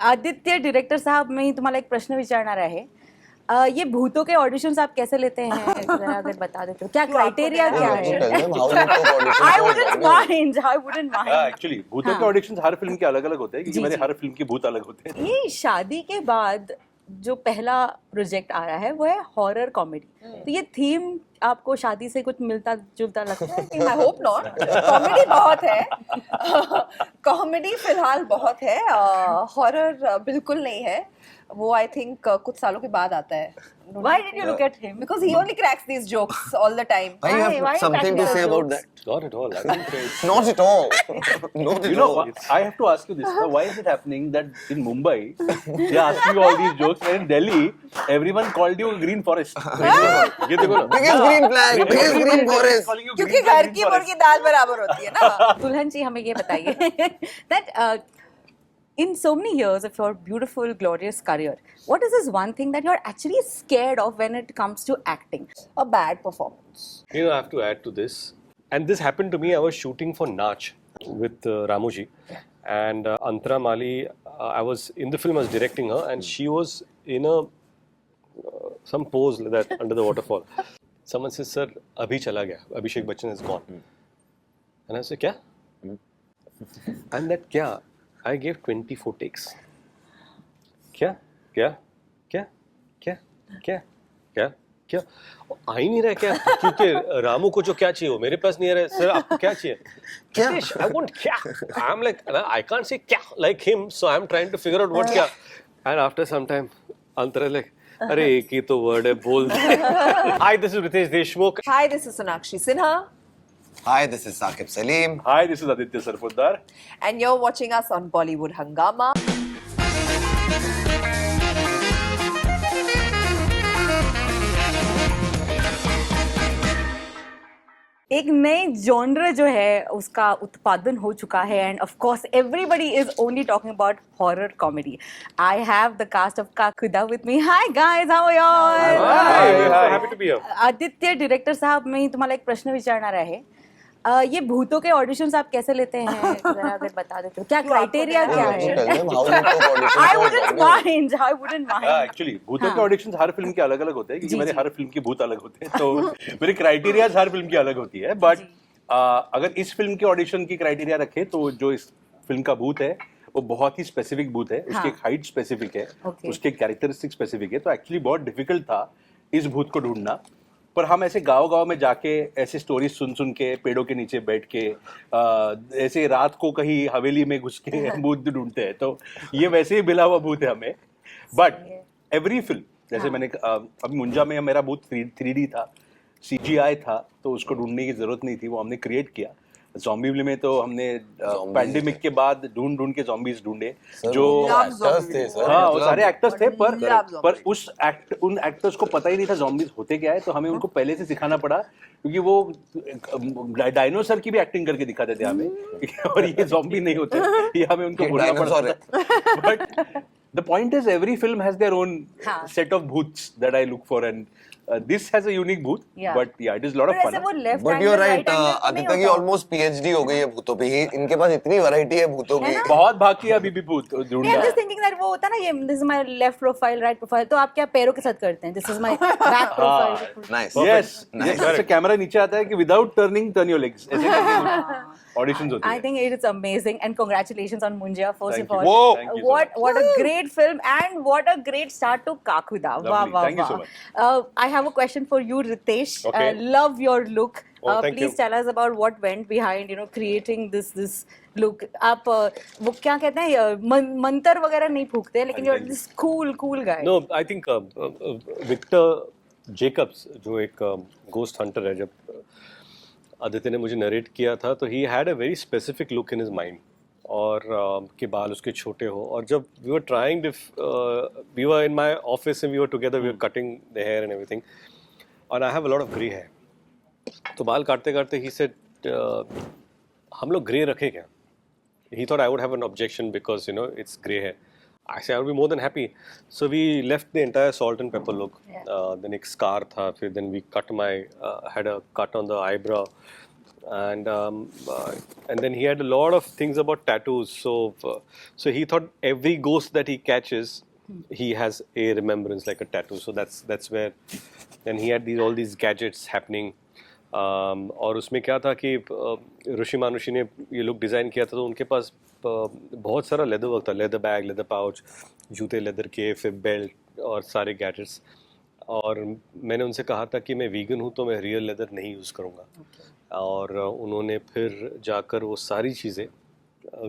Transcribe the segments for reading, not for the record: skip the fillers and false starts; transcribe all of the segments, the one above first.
Aditya director साहब, मैं तुम्हाला एक प्रश्न विचारणार आहे. ये भूतों के ऑडिशंस आप कैसे लेते हैं, जरा अगर बता देते हो. क्या क्राइटेरिया क्या है? I wouldn't mind. I wouldn't mind. Actually भूतों के ऑडिशंस हर फिल्म के अलग अलग होते हैं क्योंकि मेरे हर फिल्म के भूत अलग होते हैं. ये शादी के बाद जो पहला प्रोजेक्ट आ रहा है वो है हॉरर कॉमेडी. तो ये थीम आपको शादी से कुछ मिलता जुलता लगता है? I hope not. कॉमेडी बहुत है. कॉमेडी फिलहाल बहुत है. हॉरर बिल्कुल नहीं है. वो आई थिंक कुछ सालों के बाद आता है. Why did you look at him? Because he only cracks these jokes all the time. I have Why something to cracking say those about jokes? that. Not at all. I don't think Not at all. Not You at know, all. I have to ask you this. Why is it happening that in Mumbai they ask you all these jokes, and in Delhi everyone called you Green Forest? ये देखो ना. Biggest green flag, biggest green forest. Calling you क्योंकि green घर green की forest. मुर्गी दाल बराबर होती है ना. दुल्हन जी, हमें ये बताइए that in so many years of your beautiful, glorious career, what is this one thing that you're actually scared of when it comes to acting? A bad performance. You know, I have to add to this. And this happened to me. I was shooting for Nach with Ramuji. And Antara Mali, I was in the film, I was directing her, and she was in a some pose like that under the waterfall. Someone says, "Sir, abhi chala gaya. Abhishek Bachchan is gone." And I said, "Kya?" And that kya, I gave 24 takes. क्या क्या क्या क्या क्या क्या क्या आ ही नहीं रहा क्या, क्योंकि रामू को जो क्या चाहिए वो मेरे पास नहीं आ रहा है. सर आपको क्या चाहिए? क्या? I want क्या. I'm like, I can't say क्या like him, so I'm trying to figure out what क्या. And after some time, Antara like, अरे एक ही तो वर्ड है, बोल दे. Hi, this is Ritesh Deshmukh. Hi, this is Sonakshi Sinha. Hi, this is Saqib Salim. Hi, this is Aditya Sarpotdar. And you're watching us on Bollywood Hangama. एक नए genre जो है उसका उत्पादन हो चुका है, and of course everybody is only talking about horror comedy. I have the cast of Kakuda with me. Hi guys, how are you all? Hi, so happy to be here. Aditya director साहब, मैं तुम्हाला एक प्रश्न विचारणार आहे. ये भूतों के ऑडिशंस आप कैसे लेते हैं, जरा अगर बता देते हो. क्या क्राइटेरिया क्या है? Tell them how you took audition I for wouldn't mind. I wouldn't mind. Actually भूतों के ऑडिशंस हर फिल्म के अलग अलग होते हैं क्योंकि मेरे हर फिल्म के भूत अलग होते हैं. तो मेरी क्राइटेरिया हर फिल्म की अलग होती है. बट अगर इस फिल्म के ऑडिशन की क्राइटेरिया रखे तो जो इस फिल्म का भूत है वो बहुत ही स्पेसिफिक भूत है. उसकी हाइट स्पेसिफिक है, उसके कैरेक्टरिस्टिक स्पेसिफिक है. तो एक्चुअली बहुत डिफिकल्ट था इस भूत को ढूंढना. पर हम ऐसे गांव में जाके ऐसे स्टोरीज सुन के पेड़ों के नीचे बैठ के ऐसे रात को कहीं हवेली में घुस के भूत ढूंढते हैं. तो ये वैसे ही मिला हुआ भूत है हमें. बट एवरी फिल्म जैसे मैंने अभी मुंजा में मेरा भूत 3D था, CGI था, तो उसको ढूंढने की जरूरत नहीं थी, वो हमने क्रिएट किया. ज़ॉम्बी में तो हमने पैंडेमिक के बाद ढूंढ के ज़ॉम्बीज ढूंढे जो actors थे सर. हाँ वो सारे एक्टर्स थे. Love पर उन एक्टर्स को पता ही नहीं था ज़ॉम्बीज होते क्या है. तो हमें उनको पहले से सिखाना पड़ा क्योंकि वो डायनासोर की भी एक्टिंग करके दिखाते थे हमें. और ये ज़ॉम्बी नहीं होते, ये हमें उनको बोलना पड़ा. But the point is every film has their own set of bhoots that I look for, and this has a unique bhoot. But yeah, it is a lot of fun. But you're right, Aditya की almost PhD हो गई है भूतों पे. इनके पास इतनी variety है भूतों की. बहुत बाकी है अभी भी भूत ढूंढना. I'm just thinking that वो होता है ना, ये this is my left profile, right profile. तो आप क्या पैरों के साथ करते हैं? This is my back profile. Nice. Yes, जैसे कैमरा नीचे आता है कि without turning turn your legs. ऐसे करके ऑडिशंस होती I है. think it is amazing, and congratulations on Munja first Thank of you. all. Thank you so What a great film, and what a great start to Kakuda. Lovely. Wow. Thank you so much. I have a question for you, Ritesh. Okay. Love your look. Thank Please you. tell us about what went behind, creating this look. आप वो क्या कहते हैं, मंत्र वगैरह नहीं फूकते, लेकिन you're this cool guy. No, I think Victor Jacobs, जो एक ghost hunter है, जब आदित्य ने मुझे नरेट किया था तो he had a very specific look in his mind. और के बाल उसके छोटे हो. और जब we were trying we were in my office and we were together, we were cutting the hair and everything. And I have a lot of grey hair. तो बाल काटते काटते he said, हम लोग ग्रे रखें क्या? He thought I would have an objection because it's grey hair. I said I would be more than happy. So we left the entire salt and pepper look. Then एक scar था, फिर then we cut had a cut on the eyebrow. and then he had a lot of things about tattoos. So he thought every ghost that he catches, he has a remembrance like a tattoo. So that's where, and he had all these gadgets happening. और उसमें क्या था कि ऋषि मानुषी ने ये look design किया था, तो उनके पास बहुत सारा लेदर वर्क था, लेदर बैग, लेदर पाउच, जूते लेदर के, फिर बेल्ट और सारे गैजेट्स. और मैंने उनसे कहा था कि मैं वीगन हूँ तो मैं रियल लेदर नहीं यूज़ करूँगा. और उन्होंने फिर जाकर वो सारी चीज़ें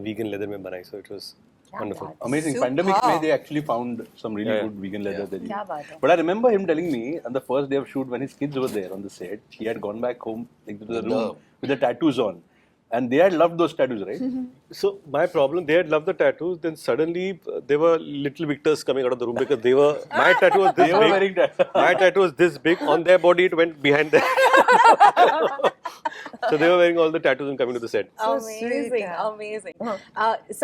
वीगन लेदर में बनाई. So it was wonderful. Amazing. Superb. Pandemic में they actually found some really Yeah. good vegan leather that क्या बात है. But I remember him telling me on the first day of shoot when his kids were there on the set, he had gone back home like, to the room with the tattoos on. And they had loved those tattoos, right? So my problem, they had loved the tattoos. Then suddenly there were little Victors coming out of the room because they were, my tattoo was this They were big. wearing tattoos. My tattoo was this big. On their body, it went behind them. So they were wearing all the tattoos and coming to the set. Amazing, sweet, yeah. amazing.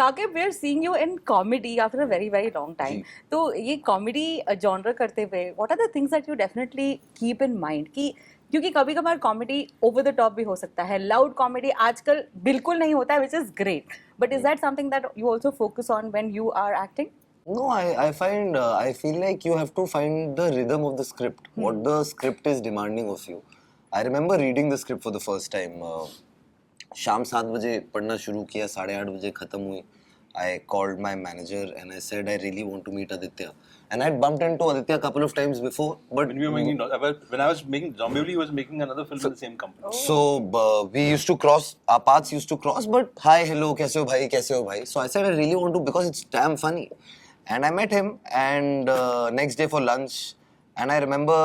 Saqib, we are seeing you in comedy after a very, very long time. तो ये comedy genre करते हुए, what are the things that you definitely keep in mind? कि क्योंकि कभी कभार comedy over the top भी हो सकता है, लाउड कॉमेडी आजकल बिल्कुल नहीं होता है, which is great. But is that something that you also focus on when you are acting? No, I feel like you have to find the rhythm of the script, what the script is demanding of you. I remember reading the script for the first time. शाम 7 बजे पढ़ना शुरू किया, 8:30 बजे खत्म हुई. I called my manager and I said I really want to meet Aditya. And I had bumped into Aditya a couple of times before, but When we were making, when I was making Zombie, he was making another film in the same company. so we used to cross, our paths used to cross, but hi, hello, kaise ho bhai? So I said I really want to, because it's damn funny. And I met him, and next day for lunch, and I remember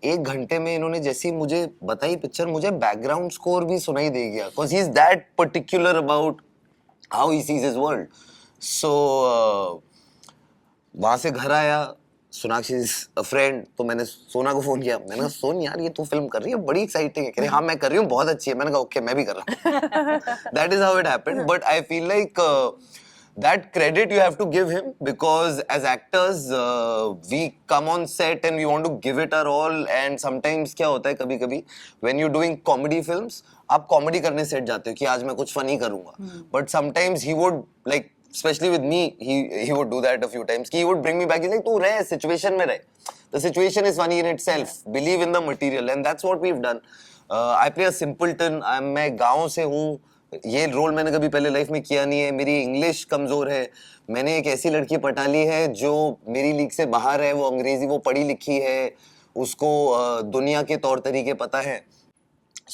1 घंटे में इन्होंने जैसी मुझे बताई picture, मुझे background score भी सुनाई दे गया, because he is that particular about how he sees his world. So वहाँ से घर आया, सोनाक्षी इज अ फ्रेंड, तो मैंने सोना को फोन किया. मैंने कहा सोन यार ये तू फिल्म कर रही है, बड़ी एक्साइटिंग है. कह रही हाँ मैं कर रही हूँ, बहुत अच्छी है. मैंने कहा ओके मैं भी कर रहा हूँ. That is how it happened. But I feel like that credit you have to give him, because as actors we come on set and we want to give it our all, and sometimes क्या होता है कभी कभी when you're doing comedy films, आप comedy करने set जाते हो कि आज मैं कुछ फनी करूंगा. But sometimes he would, like especially with me, he would do that a few times. He would bring me back. He's like, "तू रहे situation में रहे. The situation is funny in itself. Believe in the material," and that's what we've done. I play a simpleton. मैं गाँव से हूँ. ये role मैंने कभी पहले लाइफ में किया नहीं है. मेरी इंग्लिश कमजोर है. मैंने एक ऐसी लड़की पटा ली है जो मेरी लीग से बाहर है. वो अंग्रेजी, वो पढ़ी लिखी है. उसको दुनिया के तौर तरीके पता है.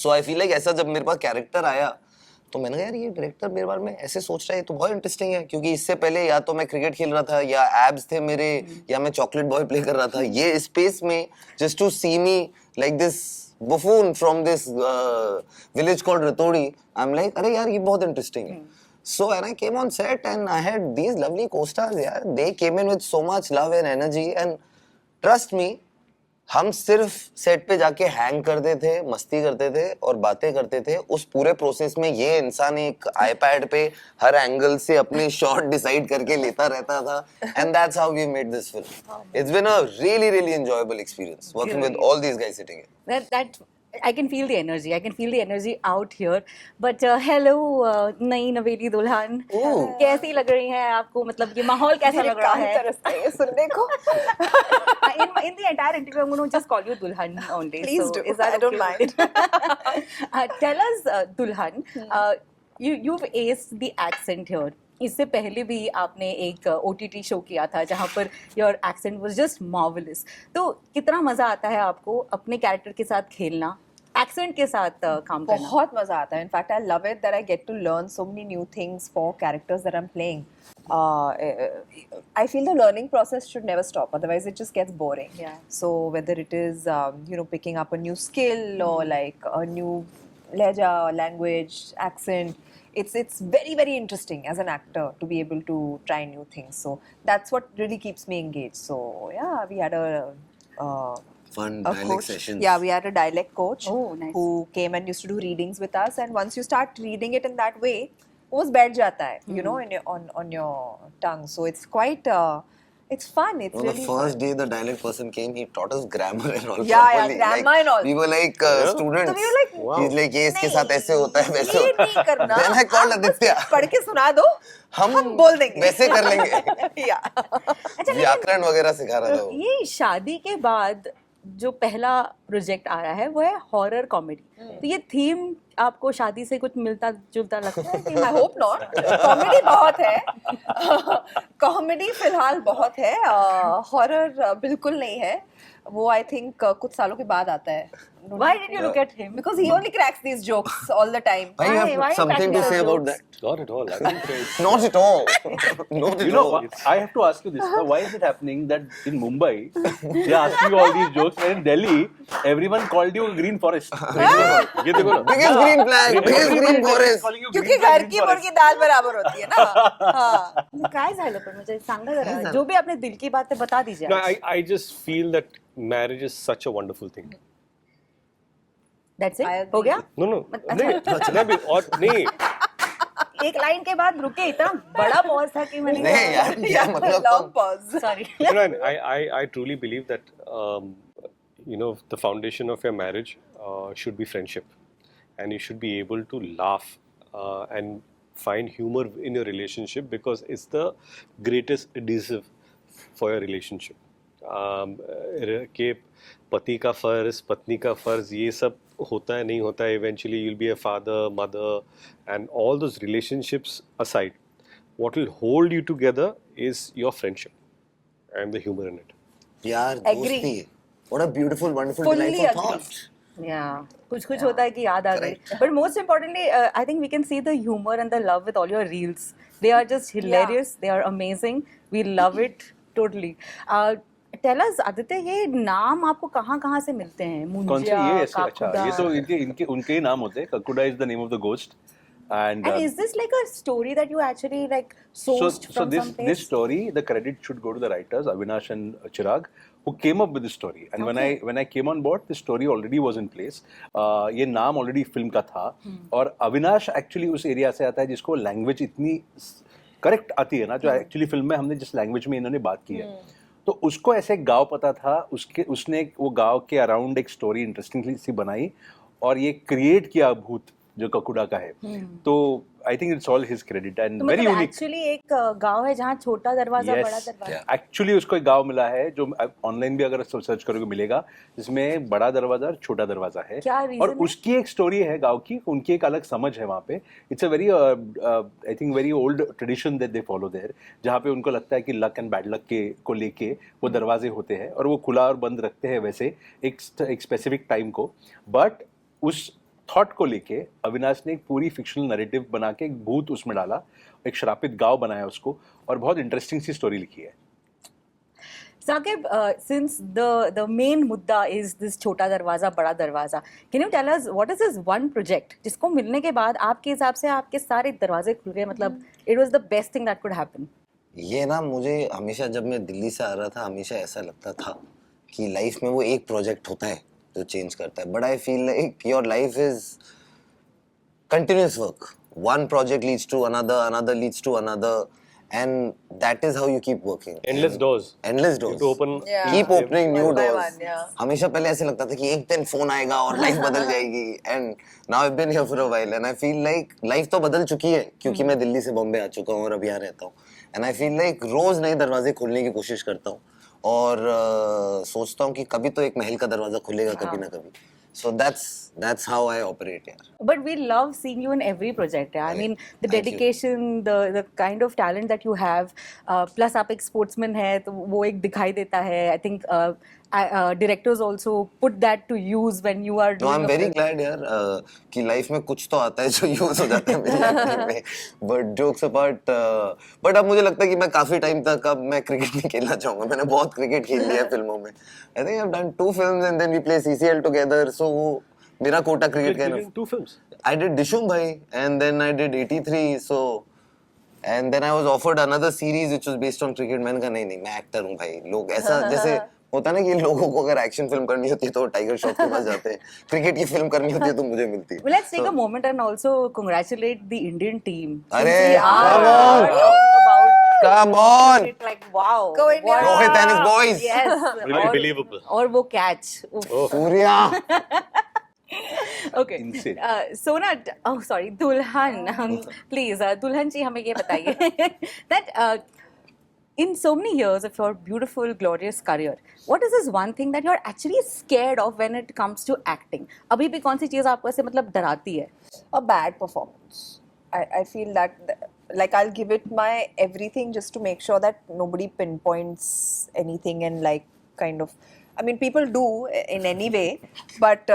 So I feel like ऐसा जब मेरे पास कैरेक्टर आया, तो मैंने कहा यार ये डायरेक्टर मेरे बारे में ऐसे सोच रहा है तो बहुत इंटरेस्टिंग है. क्योंकि इससे पहले या तो मैं क्रिकेट खेल रहा था, या एब्स थे मेरे, या मैं चॉकलेट बॉय प्ले कर रहा था. ये स्पेस में just to see me like this buffoon from this village called Ratodi, I'm like, अरे यार ये बहुत इंटरेस्टिंग है. So when I came on set and I had these lovely co-stars, यार they came in with so much love and energy, and trust me, हम सिर्फ set पे जाके हैंग करते थे, मस्ती करते थे और बातें करते थे. उस पूरे प्रोसेस में ये इंसान एक आईपैड पे हर एंगल से अपने शॉट डिसाइड करके लेता रहता था. And that's how we made this film. It's been a really really enjoyable experience working with all these guys sitting here. that I can feel the energy. I can feel the energy out here. But hello, नई नवेली दुल्हन, कैसी लग रही हैं आपको? मतलब ये माहौल कैसा लग रहा है? तरसता है ये सुनने को. In the entire interview, I'm going to just call you Dulhan only. Please so do. Is that I don't okay with- Tell us, Dulhan, you've aced the accent here. इससे पहले भी आपने एक OTT शो किया था जहाँ per your accent was just marvellous. तो कितना मजा आता है आपको अपने कैरेक्टर के साथ खेलना, एक्सेंट के साथ काम करना? बहुत मजा आता है. In fact I love it that I get to learn so many new things for characters that I am playing. I feel the learning process should never stop, otherwise it just gets boring. Yeah. So whether it is picking up a new skill or like a new leja, language, accent, it's very very interesting as an actor to be able to try new things. So that's what really keeps me engaged. So yeah, we had a Fun a dialect coach. sessions. Yeah, we had a dialect coach Oh, nice. who came and used to do readings with us. And once you start reading it in that way, वो बैठ जाता है, you know, in your, on your tongue. So it's quite It's fun. It's On the really first fun. day the dialect person came, he taught us grammar and all. Yeah, properly. grammar and all. We were like students. So we were like, He's like, ये इसके साथ ऐसे होता है, वैसे ये होता है. नहीं करना. Then I called आप बस Aditya. पढ़ के सुना दो. हम बोल देंगे. वैसे कर लेंगे. Yeah. व्याकरण वगैरह सिखा रहा था वो. ये शादी के बाद जो पहला प्रोजेक्ट आ रहा है वो है हॉरर कॉमेडी। तो ये थीम आपको शादी से कुछ मिलता जुलता लगता है कि I hope not. कॉमेडी बहुत है. कॉमेडी फिलहाल बहुत है. हॉरर बिल्कुल नहीं है. वो आई थिंक कुछ सालों के बाद आता है. Why did you look at him? Because he only cracks these jokes all the time. Why you Why have something to cracking say those about jokes? that? Not at all. I think it's Not at all. Not at You know, all. I have to ask you this. Why is it happening that in Mumbai they ask you all these jokes, and in Delhi everyone called you Green Forest? ये देखो ना. Biggest green flag, biggest green forest. Calling you क्योंकि green flag, घर green की forest. मुर्गी दाल बराबर होती है ना. हाँ. काय झालं पण म्हणजे सांगा जरा जो भी आपने दिल की बात है बता दीजिए. No, I just feel that marriage is such a wonderful thing. That's I it. agree. हो गया? No, नहीं, और नहीं. एक लाइन के बाद रुके, इतना बड़ा पॉज था कि मैंने नहीं यार, क्या मतलब Long तुम pause. Sorry. You know, I truly believe that you know, the foundation of your marriage should be friendship, and you should be able to laugh and find humor in your relationship, because it's the greatest adhesive for your relationship. कि पति का फर्ज, पत्नी का फर्ज, ये सब होता है नहीं होता है. Eventually you'll be a father, mother, and all those relationships aside, what will hold you together is your friendship and the humor in it. यार Agree. दोस्ती. What a beautiful, wonderful, Fully delightful agree. thought. Yeah, कुछ होता है कि याद आ गई. But most importantly, I think we can see the humor and the love with all your reels. They are just hilarious. They are amazing. We love it totally. Tell us, Aditya, ये नाम आपको कहाँ से मिलते हैं? कौन से मुंजिया, ये ऐसे? अच्छा, काकुदा. ये तो इनके उनके ही नाम होते हैं. Kakuda is the name of the ghost, and And is this like a story that you actually like sourced so from this some place? this story, the credit should go to the writers Avinash and Chirag, who came up with the story. And when I came on board, the story already was in place. ये नाम already film का था. और Avinash actually उस area से आता है जिसको लैंग्वेज इतनी करेक्ट आती है ना, जो एक्चुअली फिल्म में हमने जिस लैंग्वेज में इन्होंने बात की है, तो उसको ऐसे एक गांव पता था. उसने वो गांव के अराउंड एक स्टोरी इंटरेस्टिंगली सी बनाई और ये क्रिएट किया भूत जो ककुडा का है. तो I think it's all his credit and तो वेरी मतलब यूनिक. एक्चुअली एक गांव है जहाँ छोटा दरवाजा बड़ा दरवाजा. एक्चुअली उसको एक गांव मिला है जो ऑनलाइन भी अगर सर्च करोगे मिलेगा, जिसमें बड़ा दरवाजा और छोटा दरवाजा है. क्या reason और है? उसकी एक स्टोरी है गांव की, उनकी एक अलग समझ है वहाँ पे. It's a very I think very old tradition that they follow there, जहाँ पे उनको लगता है कि लक एंड बैड लक के को लेके वो दरवाजे होते हैं और वो खुला और बंद रखते हैं वैसे एक स्पेसिफिक टाइम को. बट उस थॉट को लेके अविनाश ने एक पूरी फिक्शनल नैरेटिव बना के एक भूत उसमें डाला, एक श्रापित गांव बनाया उसको, और बहुत इंटरेस्टिंग सी स्टोरी लिखी है. Saqib, since the main mudda is this छोटा दरवाजा बड़ा दरवाजा, can you tell us what is this one project जिसको मिलने के बाद आपके हिसाब से आपके सारे दरवाजे खुल गए, मतलब it was the best thing that could happen? ये ना मुझे हमेशा जब मैं दिल्ली से आ रहा था हमेशा ऐसा लगता था कि लाइफ में वो एक प्रोजेक्ट होता है जो चेंज करता है. But I feel like your life is continuous work. One project leads to another, another leads to another, and that is how you keep working. Endless doors. Endless doors. To open. Yeah. Keep opening new One by doors. one, yeah. हमेशा पहले ऐसे लगता था कि एक दिन phone आएगा और लाइफ बदल जाएगी. And now I've been here for a while and I feel like life तो बदल चुकी है क्योंकि मैं दिल्ली से बॉम्बे आ चुका हूँ और अब यहाँ रहता हूँ. And I feel like रोज नए दरवाजे खोलने की कोशिश करता हूँ और सोचता हूँ कि कभी तो एक महल का दरवाजा खुलेगा कभी ना कभी. So that's how I operate, yeah. But we love seeing you in every project. Yeah? I mean, the Thank you. dedication, the kind of talent that you have. Plus, आप एक sportsman है, तो वो एक दिखाई देता है. I think directors also put that to use when you are No, doing. I'm a very film. glad यार कि लाइफ में कुछ तो आता है जो यूज हो जाता है मेरी एक्टिंग में. बट जोक्स अपार्ट, बट अब मुझे लगता है कि मैं काफी टाइम तक अब मैं क्रिकेट नहीं खेलना चाहूंगा. मैंने बहुत क्रिकेट खेल लिया है फिल्मों में. I think I have done 2 films and then we play CCL together. So मेरा कोटा क्रिकेट का You're है. in 2 films. I did Dishum Bhai and then I did 83. So and then I was offered another series which was based on cricket. मैंने कहा नहीं मैं actor हूँ भाई. लोग ऐसा जैसे होता है ना कि लोगों को अगर एक्शन फिल्म करनी होती है तो टाइगर श्रॉफ के पास जाते हैं, क्रिकेट की फिल्म करनी होती है तो मुझे मिलती है. Well, let's take a moment and also congratulate the Indian team. अरे, Since we are come on. talking about Come on. It like wow. Go India. what- Rohit and his boys. Yes. Unbelievable. और वो catch. Surya. Okay. Insane. Sona, oh sorry, Dulhan. Please, Dulhan जी हमें ये बताइए that in so many years of your beautiful, glorious career, what is this one thing that you're actually scared of when it comes to acting? अभी भी कौन सी चीज़ आपको ऐसे मतलब डराती है? A bad performance. I feel that like I'll give it my everything just to make sure that nobody pinpoints anything and like kind of I mean people do in any way but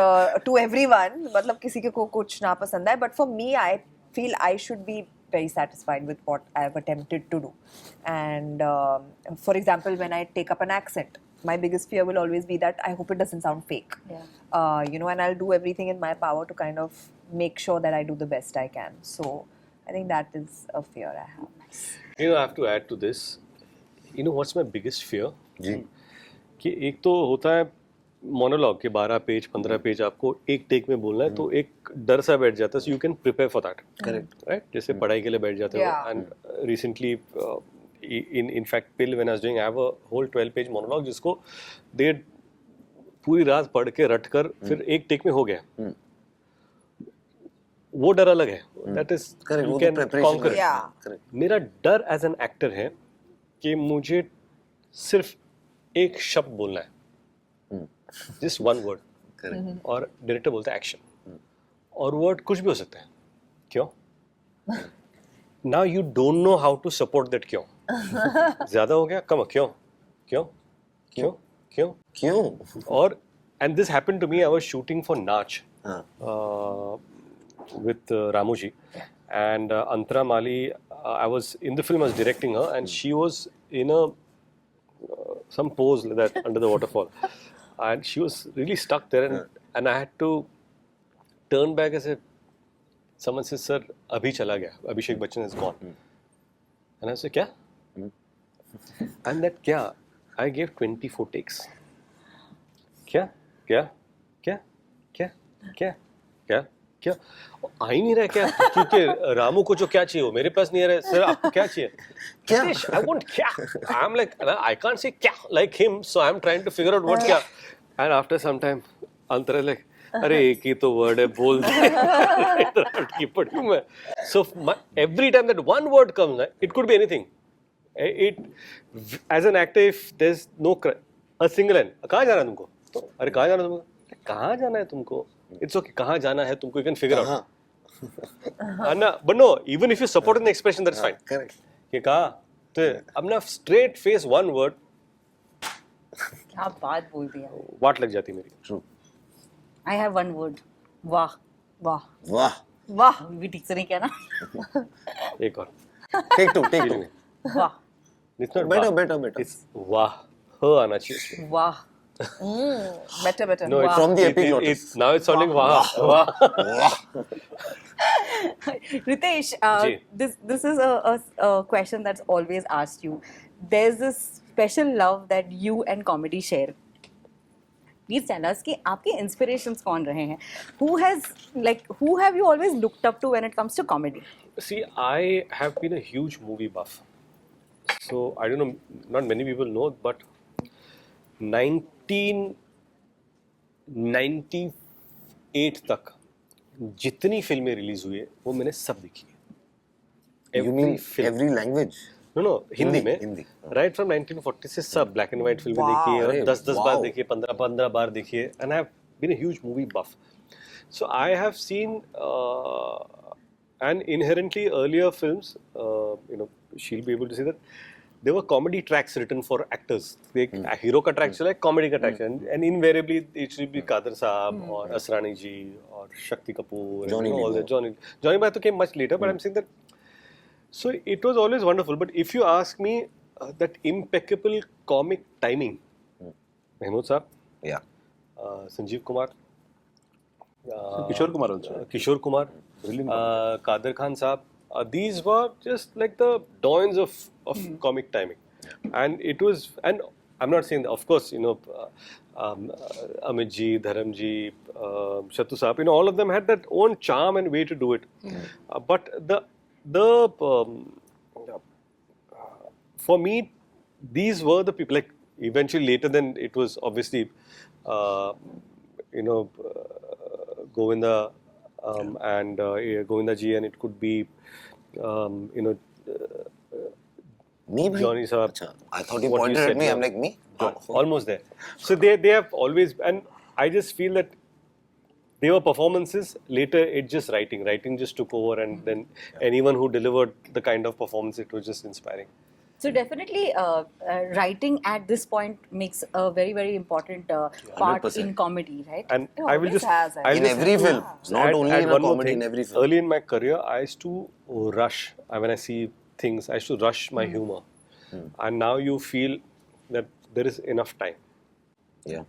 to everyone मतलब किसी को कुछ ना पसंद है but for me I feel I should be very satisfied with what I've attempted to do and for example when I take up an accent my biggest fear will always be that I hope it doesn't sound fake. You know, and I'll do everything in my power to kind of make sure that I do the best I can. So I think that is a fear I have. You know, I have to add to this. You know what's my biggest fear? जी. कि एक तो होता है monologue के 12 page 15 page आपको एक take में बोलना है तो एक डर सा बैठ जाता है so you can prepare for that Correct. Right जैसे पढ़ाई के लिए बैठ जाते हो Yeah. And recently in fact pill when I was doing I have a whole 12 page monologue जिसको दे पूरी रात पढ़ के रट कर फिर एक टेक में हो गया वो डर अलग है दैट इज Correct. यू वो कैन तो preparation कॉन्कर करते हैं. Yeah. Correct. मेरा डर एज एन एक्टर है कि मुझे सिर्फ एक शब्द बोलना है जस्ट वन वर्ड Correct. और डायरेक्टर बोलता है एक्शन और वर्ड कुछ भी हो सकता है क्यों now you don't know how to support that क्यों ज्यादा हो गया कम क्यों क्यों क्यों क्यों क्यों? और and this happened to me I was shooting for Naach हाँ. with Ramu ji and Antara Mali I was in the film I was directing her and she was in a some pose like that under the waterfall and she was really stuck there and I had to turn back as a someone says sir abhi chala gaya Abhishek Bachchan is gone and I said kya and that kya I gave 24 takes क्या क्या क्या क्या क्या क्या क्या आ ही नहीं रहा क्या क्योंकि रामू को जो क्या चाहिए वो मेरे पास नहीं आ रहा है सर आपको क्या चाहिए क्या? आई वांट क्या I am like I can't say क्या like him so I am trying to figure out what क्या एंड आफ्टर सम टाइम अंतर लाइक अरे एक ही तो वर्ड है बोल दे की पढ़ूं मैं so every time that one word comes it could be anything it as an actor if there's no a single line कहाँ जाना है तुमको तो अरे कहाँ जाना है तुमको कहाँ जाना है तुमको it's okay कहाँ जाना है तुमको you can figure out ना but no even if you support an expression that's fine Correct. कि कहाँ तो अब ना straight face one word क्या बात बोल दिया वाट लग जाती मेरी True. I have one word. वाह Wow. वाह. Wow. अभी भी ठीक से नहीं किया ना एक और Take two. वाह it's not Better, वाह, better. it's वाह ह आना चाहिए उसमें वाह Better. no it's From the it- epiglottis. it's now it's sounding वाह वाह Ritesh, Ji. this is a question that's always asked you. There's this special love that you and comedy share. Please tell us कि आपके inspirations कौन रहे हैं? Who have you always looked up to when it comes to comedy? See, I have been a huge movie buff. So, I don't know, not many people know, but 1998 तक जितनी फिल्में release हुई है वो मैंने सब देखी है You mean every language? No Hindi में हिंदी। राइट फ्रॉम 1940 से सब ब्लैक एंड व्हाइट फिल्में देखी है अरे, और 10 बार wow. देखी है 15 बार देखी है and I have been a huge movie buff so I have seen and inherently earlier films she'll be able to see that there were comedy tracks written for actors एक hero का track चला comedy का track चला and invariably it should be Kader Saab or Asrani ji or Shakti Kapoor and Johnny all Lee. that Johnny Bhai came much later but I'm saying that so it was always wonderful but if you ask me that impeccable comic timing Mahmood Saab Yeah. Sanjeev Kumar Kishore Kumar also. Kishore Kumar, Kader Khan Saab. These were just like the dawns of comic timing, and it was. And I'm not saying that, of course, Amit ji, Dharam ji, Shatu Saab, all of them had that own charm and way to do it. But the for me, these were the people. Like eventually, later, then it was obviously, Govinda and Govinda ji, and it could be, Me, bhai? Johnny Saab. Acha, I thought you What pointed said at me. now. I'm like, me? Almost there. So they have always, and I just feel that they were performances. Later, it's just writing. Writing just took over, and then anyone who delivered the kind of performance, it was just inspiring. So definitely, writing at this point makes a very, very important part 100%. in comedy, right? And It I will always just, has, I'll In just every have to film, not add- only add in a one more comedy, thing. in every film. Early in my career, I used to rush. When I see things, I used to rush my humor. And now you feel that there is enough time. Yeah.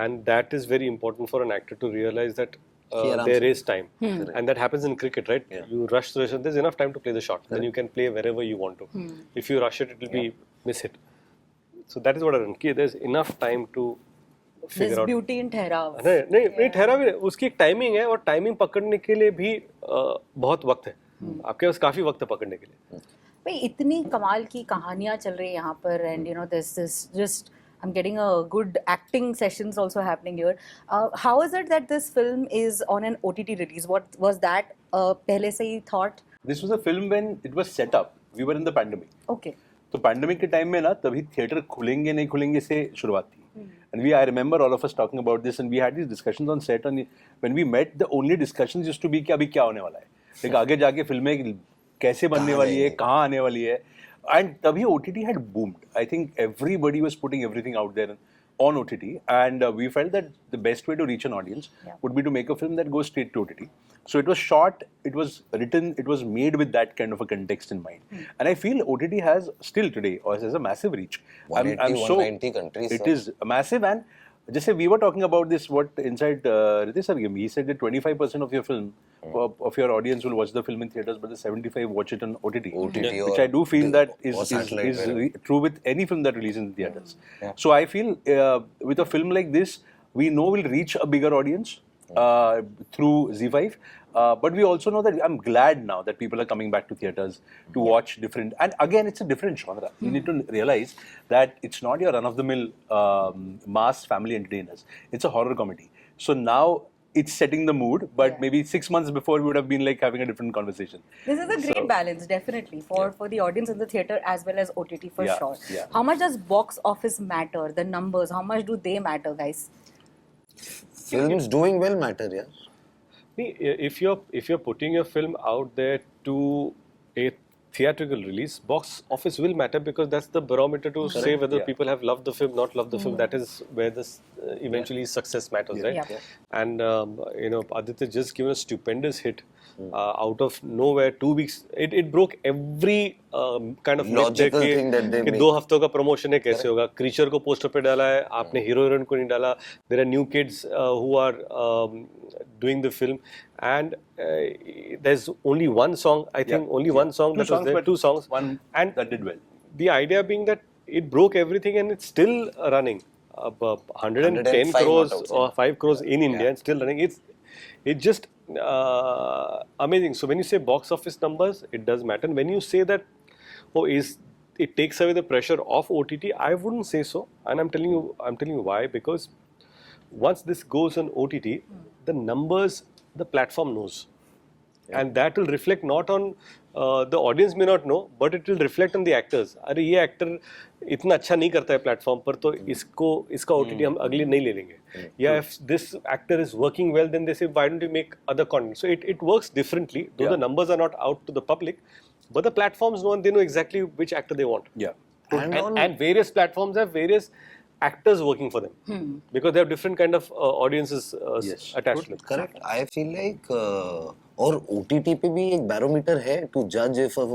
And that is very important for an actor to realize that Aram there se. is time. And that happens in cricket, right? Yeah. You rush the rush, there's enough time to play the shot. Then you can play wherever you want to. If you rush it, it will be miss hit. So that is what I learned. कि there's enough time to figure There's out. beauty in ठहराव. नहीं ठहरा भी नहीं. उसकी एक timing है और टाइमिंग पकड़ने के लिए भी बहुत वक्त है. आपके पास काफी वक्त है पकड़ने के लिए. भाई इतनी कमाल की कहानियां चल रही हैं यहाँ पर and you know this just I'm getting a good acting sessions also happening here. How is it that this film is on an OTT release? What was that पहले से ही thought? This was a film when it was set up. We were in the pandemic. Okay. तो pandemic के time में ना तभी theatre खुलेंगे नहीं खुलेंगे से शुरुआत थी and we I remember all of us talking about this and we had this discussions on set and when we met the only discussions used to be कि अभी क्या होने वाला है लाइक आगे जाके फिल्में कैसे बनने वाली है कहाँ आने वाली है एंड तभी OTT had boomed. I think everybody was putting everything out there on OTT and we felt that the best way to reach an audience would be to make a film that goes straight to OTT. So it was shot, it was written, it was made with that kind of a context in mind. And I feel OTT has still today or has a massive reach. 180, 190 countries, It sir. is massive and just say we were talking about this what inside Ritesh sir gave me. He said that 25% of your film of your audience will watch the film in theaters, but the 75 watch it on OTT. OTT which or I do feel that or satellite, is wherever. true with any film that releases in theaters. So I feel with a film like this, we know we'll reach a bigger audience through Z5. But we also know that I'm glad now that people are coming back to theaters to watch different. And again, it's a different genre. You need to realize that it's not your run-of-the-mill mass family entertainers. It's a horror comedy. So now it's setting the mood. But maybe 6 months before, we would have been like having a different conversation. This is a great balance, definitely, for the audience in the theater as well as OTT for Yeah, sure. yeah. How much does box office matter? The numbers, how much do they matter, guys? Films doing well matter, yeah. If you're putting your film out there to a theatrical release, box office will matter because that's the barometer to say whether people have loved the film, not loved the film. That is where this eventually success matters, right? Yeah. And Aditya just given a stupendous hit out of nowhere. 2 weeks, it broke every kind of myth Logical कि- thing that they कि make. 2 हफ्तों का promotion है कैसे होगा creature को poster पे डाला है आपने हीरो हीरोइन को नहीं डाला there are new kids who are doing the film and there's only one song I think only one song Two that songs, was there but 2 songs one and that did well. the idea being that it broke everything and it's still running 110 105 crores not or 5 crores in India and still running it's just amazing. So when you say box office numbers it does matter. When you say that it takes away the pressure of OTT, I wouldn't say so, and I'm telling you why. Because once this goes on OTT, the numbers the platform knows, and that will reflect not on the audience may not know, but it will reflect on the actors. अरे ये actor इतना अच्छा नहीं करता है platform पर तो इसका OTT हम अगले नहीं ले लेंगे. Yeah, if this actor is working well, then they say why don't you make other content? So it works differently. Though the numbers are not out to the public, but the platforms know and they know exactly which actor they want. Yeah. And various platforms have various actors working for them because they have different kind of audiences attached to them. Correct. I feel like और OTT पे भी एक barometer है to judge if a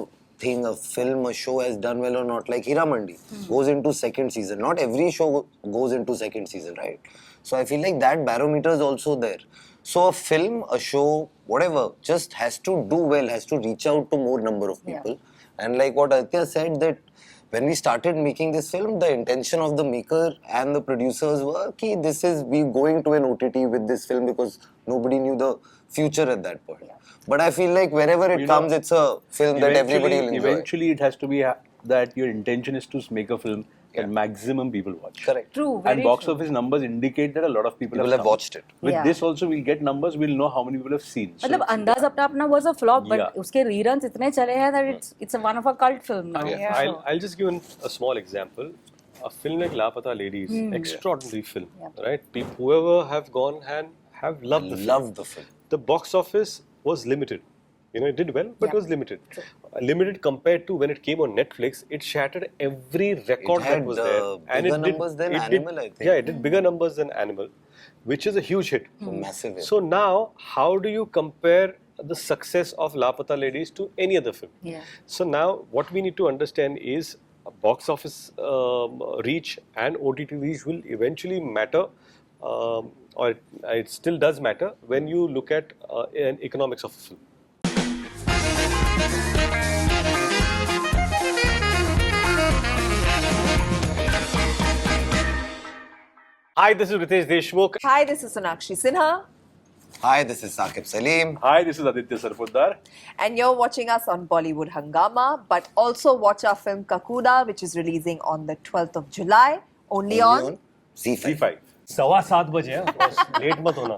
thing, a film, a show has done well or not. Like Hira Mandi goes into second season. Not every show goes into second season, right? So I feel like that barometer is also there. So a film, a show, whatever, just has to do well, has to reach out to more number of people. And like what Aditya said, that when we started making this film, the intention of the maker and the producers were ki this is we going to an OTT with this film because nobody knew the future at that point. But I feel like wherever it comes, it's a film that everybody will enjoy. Eventually, it has to be that your intention is to make a film that maximum people watch. Correct. True, And very box true. office numbers indicate that a lot of people People have come. watched it. With Yeah. this also we'll get numbers, we'll know how many people have seen. So मतलब it's- अंदाज अपना अपना was a flop, but Yeah. उसके reruns इतने चले हैं that it's a one of a cult film now. Yeah. I'll just give a small example. A film like Lapata Ladies, extraordinary film, right? Whoever have gone and have loved the film. Love the film. The box office was limited. You know, it did well, but Yeah. it was limited. Limited compared to when it came on Netflix, it shattered every record It had, that was there. bigger numbers than Animal, I think. Yeah, it did bigger numbers than Animal, which is a huge hit. Massive hit. So now, how do you compare the success of Lapata Ladies to any other film? Yeah. So now, what we need to understand is box office reach and OTT reach will eventually matter, or it still does matter when you look at an economics of a film. Hi, this is Ritesh Deshmukh. Hi, this is Sonakshi Sinha, Hi, this is Saqib Salim. Hi, this is Aditya Sarpotdar. and you're watching us on Bollywood Hangama, but also watch our film Kakuda, which is releasing on the 12th of July, only on Z5. Z5. 7:15 बजे late मत होना